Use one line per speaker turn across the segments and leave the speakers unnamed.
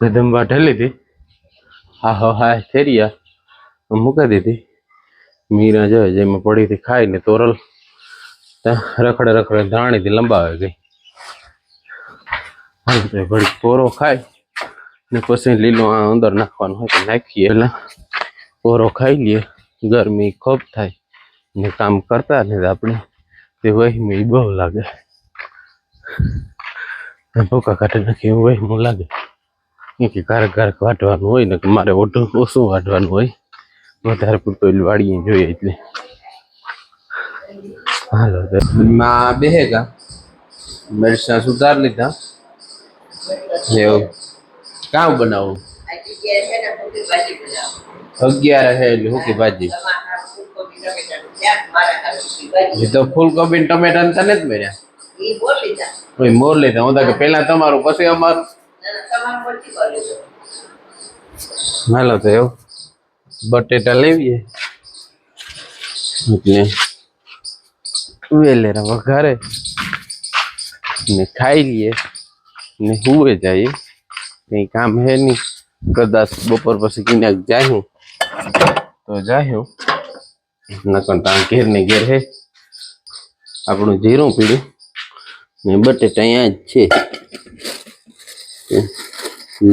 જમવા ઢેલી હતી. હા થેરિયા મૂકી દીધી. મીરા જાય જેમાં પડી હતી ખાઈને તોરલ રખડે ધાણીથી લંબાવે ગઈ. ઘડી પોરો ખાય ને પછી લીલો અંદર નાખવાનું હોય તો નાખીએ. એટલે પોરો ખાઈ લઈએ. ગરમી ખૂબ થાય ને કામ કરતા ને આપણે તે વહીમાં બહુ લાગે. ભૂકા કાઢી નાખી એવું વહીમાં લાગે કે કારક વાટવાનું હોય ને મારે ઓછું વાટવાનું હોય. વધારે પૂરતું વાળીએ જોઈએ એટલે હાલો માં બેહેગા મરચા સુધાર લીધા. એવું કામ બનાવું 11 હે એટલે હુકી ભાજી એ તો ફૂલકોબી ટમેટા તને જ મેળ્યા મોર લીધા. હું તો પેલા તમારું પછી અમારું. હાલો તો એવું બટેટા લેવીએ એટલે વેલેરા વઘારે ને ખાઈ લઈએ ને હુએ જાય. કઈ કામ હે નહીં. કદાચ બપોર પછી ક્યાંક જાયું તો જાયું નકર ઘેર ને ઘેર હે. આપણું જીરું પીડ્યું ને બટેટા અહીંયા જ છે.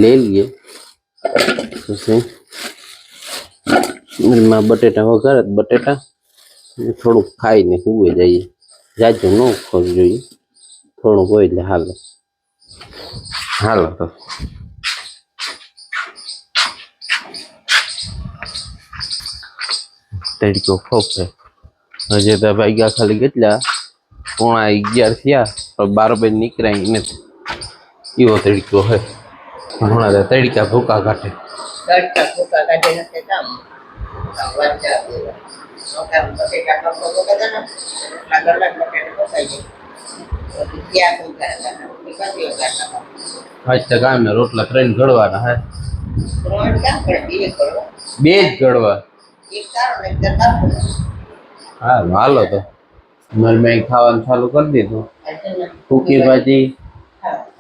લઈ લઈએ પછી માં બટેટા વઘારે બટેટા થોડુંક ખાઈને હુએ જઈએ. જાજુ ન ખાવું જોઈએ, થોડુંક હોય એટલે હાલો તો તડકો ખૂબ છે. હજી તો વાગ્યા ખાલી કેટલા 11:15 થયા પણ 12 નીકળાય નથી. એવો તડકો હે. હમણાં તડકા ભૂકા કાઢે. આજ તો ગામ રોટલા 3 ઘડવાના હે. 2 જ ઘડવા. હા હાલો તો મારે મેં ખાવાનું ચાલુ કરી દીધું. સૂકી ભાજી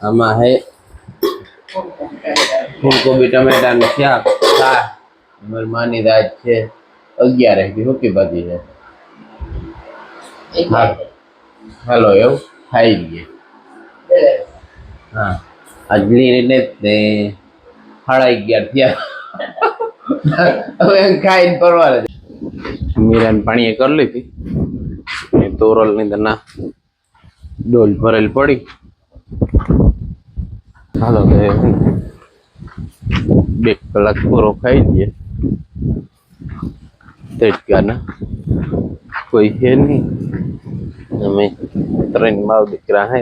આમાં હે ફૂલકોબી ટમેટા નું શાક. મારી માની રાત છે 11 થી સૂકી ભાજી છે. હાલો એવું ખાઈ લઈએ. હા આજની ને 11:30 થયા. હવે ખાઈને પરવારે. મીરાને પાણીએ કરી લીધી. તોરલ ની અંદર ના ડોલ ભરેલ પડી. હાલો 2 કલાક પૂરો ખાઈ લઈએ. તડકાના કોઈ છે નહીં. અમે 3 માવ દીકરા હે.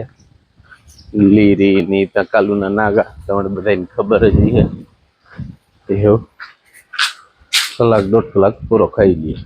લીરી ની તકાલુના નાગા તમને બધાને ખબર જ છે. એવું કલાક 1.5 કલાક પૂરો ખાઈ લઈએ.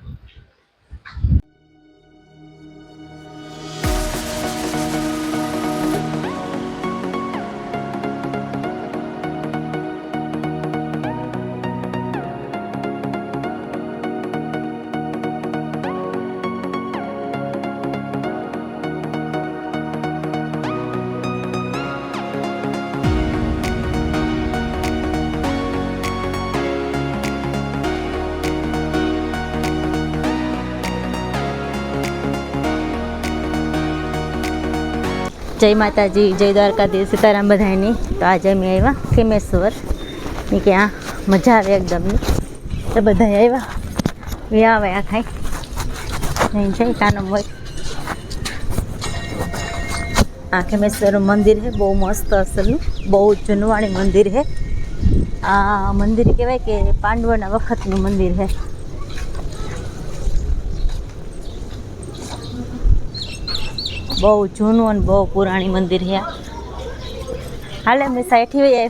જય માતાજી, જય દ્વારકાધીશ, સીતારામ બધાની. તો આજે અમે આવ્યા ખેમેશ્વર ની કે આ મજા આવે એકદમની. તો બધા આવ્યા વ્યા ખાઈ નહીં જઈ કાનમ હોય. આ ખેમેશ્વર મંદિર છે બહુ મસ્ત અસલનું, બહુ જૂનવાણી મંદિર છે. આ મંદિર કહેવાય કે પાંડવોના વખતનું મંદિર છે. બહુ જૂનું અને બહુ પુરાણી મંદિર છે. હાલે અમે સાઈઠી હોય.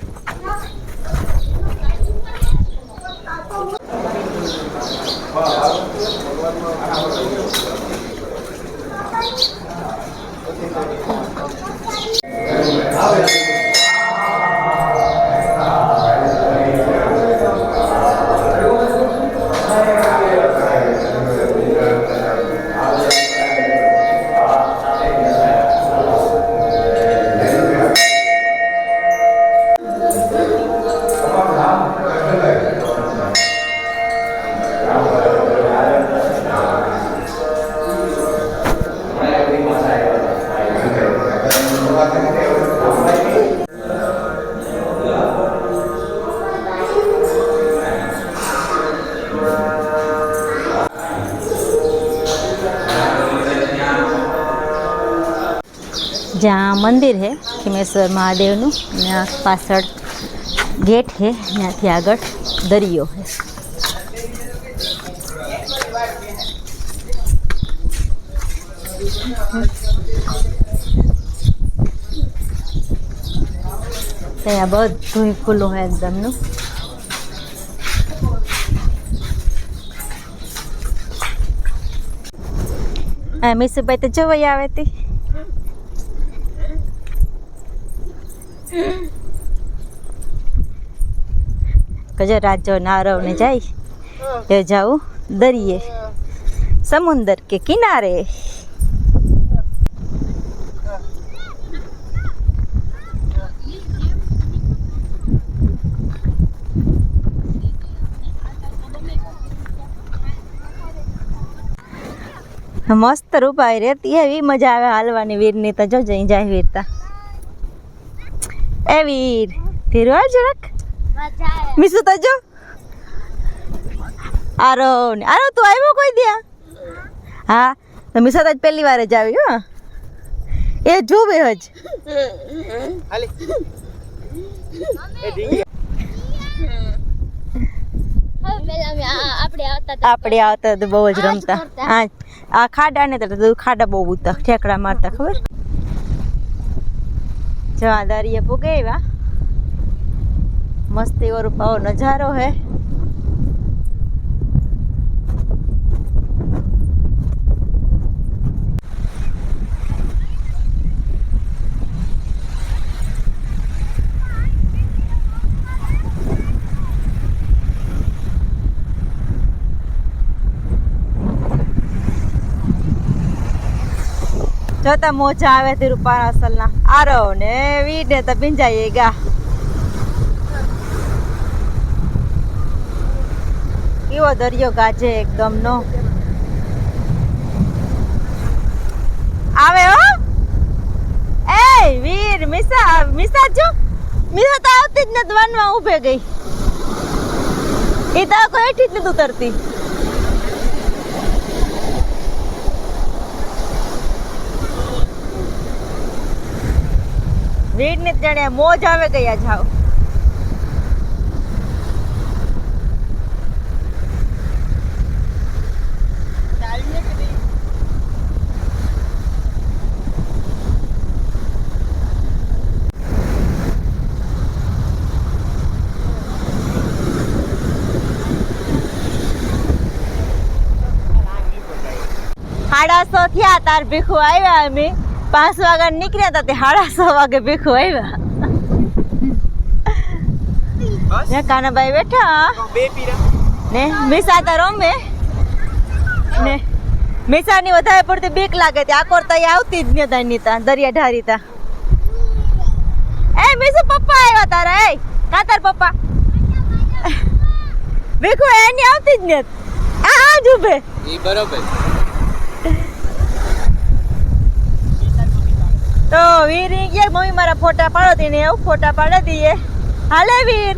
જ્યાં મંદિર છે ખીમેશ્વર મહાદેવનું ને આ પાછળ ગેટ છે, ત્યાંથી આગળ દરિયો છે. ત્યાં બધું ખુલ્લું હોય એકદમનું. હા મીસુભાઈ તો જોવાઈ આવે તી. કજો રાજો નારવ ને જાય તે જાઉં દરિયે સમુંદર કે કિનારે. મસ્ત રૂપાઈ રેતી એવી મજા આવે હાલવાની. વીરની તો જો જઈ જાય વીરતા એ વીર ધીરો જરાક મીસુ તો જો આરો આરો તું આવ્યો કોઈ દે. હા તો મીસા તો પહેલી વાર જ આવી. હો એ જોવે હજ આપણે આવતા તો બહુ જ રમતા. હા આ ખાડા ને તો ખાડા બહુ ઉતા ઠેકડા મારતા ખબર. જો આ દરિયે પૂગે એવા મસ્ત એવો રૂપાવો નજારો હે. જોતા મોજા આવે તે રૂપાણા અસલના આરો ને વીડ ને તો ભીંજાઈએ ગા. કેવો દરિયો ગાજે એકદમ નો આવે. હો એ વીર મિસા મિસા જો મિસા તો આવતી જ ને વનમાં ઊભે ગઈ. એ તો કોઈ હેઠી જ નથી ઉતરતી. વીડ ને જાણે મોજ આવે ગયા જાવ. સાડા 6 થયા તાર ભીખું આવ્યા. અમે 5 વાગે નીકળ્યા હતા તે 6:30 વાગે ભીખું આવ્યા. કાનાભાઈ બેઠા ને મિસા તો રમે ને મિસાની વધારે પડતી બીક લાગે. આ કોરતા આવતી જ નતા નીતા દરિયા ઢારીતા. એ મિસુ પપ્પા આવ્યા તારા. એ કા તાર પપ્પા ભીખું એની આવતી જ નત. આ જ ઉભે ઈ બરોબર. તો વીર કે મમ્મી મારા ફોટા પાડો તેને એવું ફોટા પાડી દઈએ. હાલે વીર.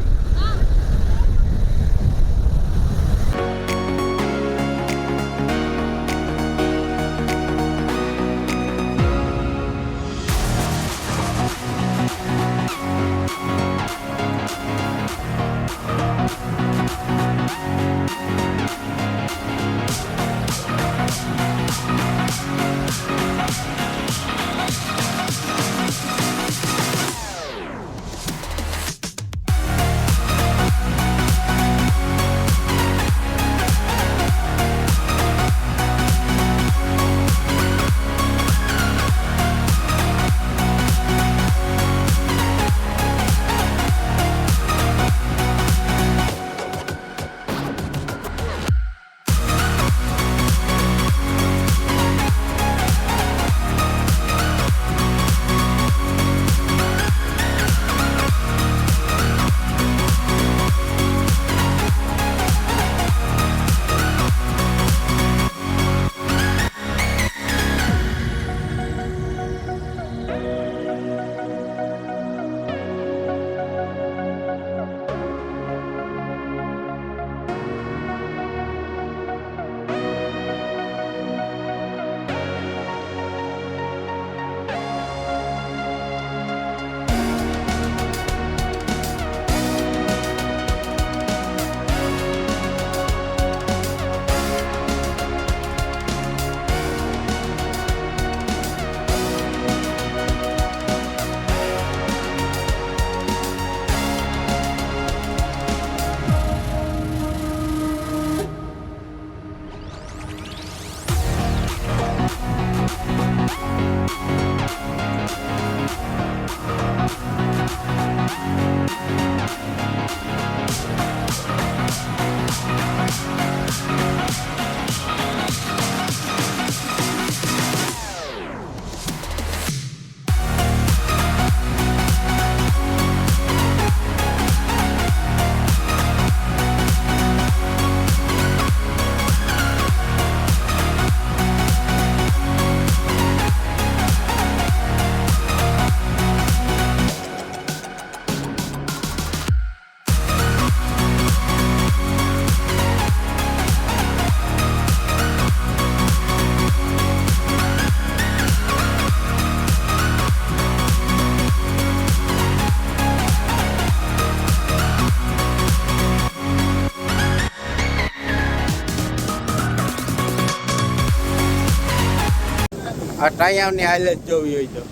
આ ટાયાની હાલત જોવી હોય તો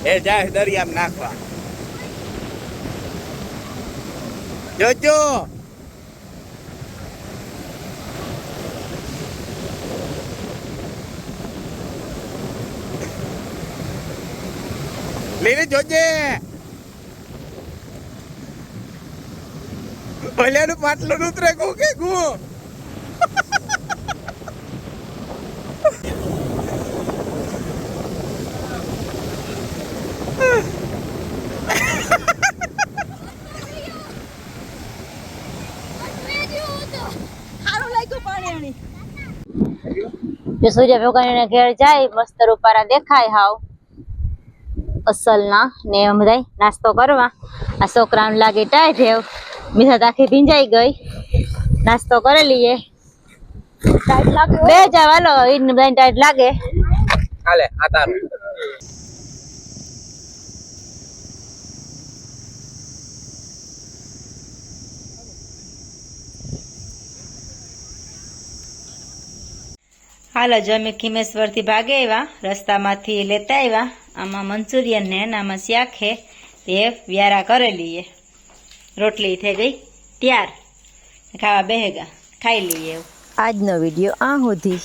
એ જાય દરિયામાં નાખવા જોજો લઈને જોજે ઓલાનું પાટલું ઉતરે ગો કે ગો
જો સૂર્ય ભગવાન ઘેર જાય મસ્ત રૂપારા દેખાય હાવ અસલના ને એમ બધા નાસ્તો કરવા આ છોકરાને લાગે ટાઈટ હેવ મીઠા આખી ભીંજાઈ ગઈ નાસ્તો કરી લઈએ બે જા વાલો ઈન બધા ટાઈટ લાગે
હાલે આ તારું
હાલો જો અમે ખીમેશ્વરથી ભાગે આવ્યા રસ્તામાંથી લેતા આવ્યા આમાં મંચુરિયન ને આમાં શાક હે તે વ્યારા કરી લઈએ રોટલી થઈ ગઈ તૈયાર ખાવા બેહેગા ખાઈ લઈએ આજનો વિડીયો આ સુધી